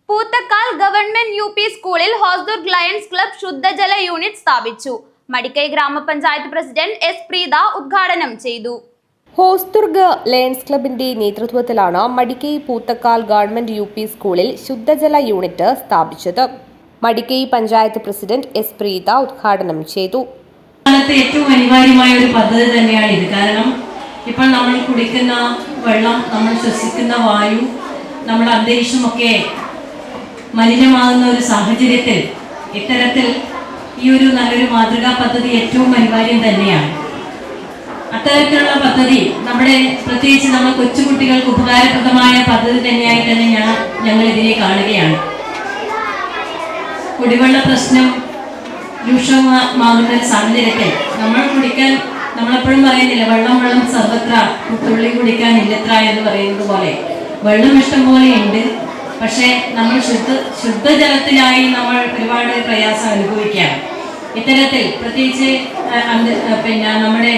Poothakkal government U P സ്കൂളിൽ Hosdurg Lions club ശുദ്ധജല unit സ്ഥാപിച്ചു. മടിക്കൈ ഗ്രാമപഞ്ചായത്ത് പ്രസിഡന്റ് എസ് പ്രീത ഉദ്ഘാടനം ചെയ്തു. ഹോസ്ദുർഗ് ലയൺസ് ക്ലബിന്റെ നേതൃത്വത്തിലാണ് Madikkai Poothakkal government U P സ്കൂളിൽ ശുദ്ധജല യൂണിറ്റ് സ്ഥാപിച്ചത്. മടിക്കൈ പഞ്ചായത്ത് പ്രസിഡന്റ് എസ് പ്രീത ഉദ്ഘാടനം ചെയ്തു. ഏറ്റവും അനിവാര്യമായ ഒരു പദ്ധതി തന്നെയാണ് ഇത്. കാരണം ഇപ്പോൾ നമ്മൾ കുടിക്കുന്ന വെള്ളം, നമ്മൾ ശ്വസിക്കുന്ന വായു, നമ്മുടെ അന്തരീക്ഷമൊക്കെ മലിനമാകുന്ന ഒരു സാഹചര്യത്തിൽ ഇത്തരത്തിൽ ഈ ഒരു നല്ലൊരു മാതൃകാ പദ്ധതി ഏറ്റവും അനിവാര്യം തന്നെയാണ്. അത്തരത്തിലുള്ള പദ്ധതി നമ്മുടെ പ്രത്യേകിച്ച് നമ്മൾ കൊച്ചുകുട്ടികൾക്ക് ഉപകാരപ്രദമായ പദ്ധതി തന്നെയായി തന്നെ ഞങ്ങൾ ഇതിനെ കാണുകയാണ്. കുടിവെള്ള പ്രശ്നം രൂക്ഷമാകുന്ന ഒരു സാഹചര്യത്തിൽ നമ്മളെപ്പോഴും പറയുന്നില്ല, വെള്ളം സർവത്ര തുള്ളി കുടിക്കാൻ ഇല്ലത്ര എന്ന് പറയുന്നത് പോലെ വെള്ളം ഇഷ്ടം പോലെ ഉണ്ട്. പക്ഷേ നമ്മൾ ശുദ്ധജലത്തിനായി നമ്മൾ ഒരുപാട് പ്രയാസം അനുഭവിക്കുകയാണ്. ഇത്തരത്തിൽ പ്രത്യേകിച്ച് നമ്മുടെ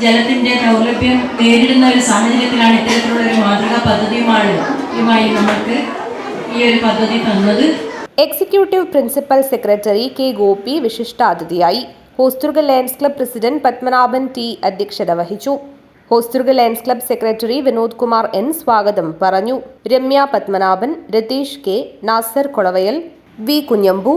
ജലത്തിന്റെ ദൗർലഭ്യം നേരിടുന്ന ഒരു സാഹചര്യത്തിലാണ് ഇത്തരത്തിലുള്ള ഒരു മാതൃകാ പദ്ധതിയുമായി നമുക്ക് ഈ ഒരു പദ്ധതി തന്നത്. Executive principal secretary K Gopi വിശിഷ്ടാതിഥിയായി. Hosdurg Lions Club president Padmanabhan T അധ്യക്ഷത വഹിച്ചു. Hosdurg Lions Club secretary Vinod Kumar N സ്വാഗതം പറഞ്ഞു. Ramya Padmanabhan, Ratheesh K, Nasar Kolavayal, V Kunhambu,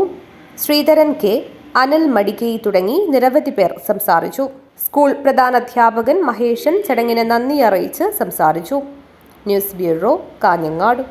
Sreedharan K, Anil Madikkai തുടങ്ങി നിരവധി പേർ സംസാരിച്ചു. സ്കൂൾ പ്രധാനാധ്യാപകൻ മഹേഷൻ ചടങ്ങിന് നന്ദി അറിയിച്ച് സംസാരിച്ചു. News bureau, Kanhangad.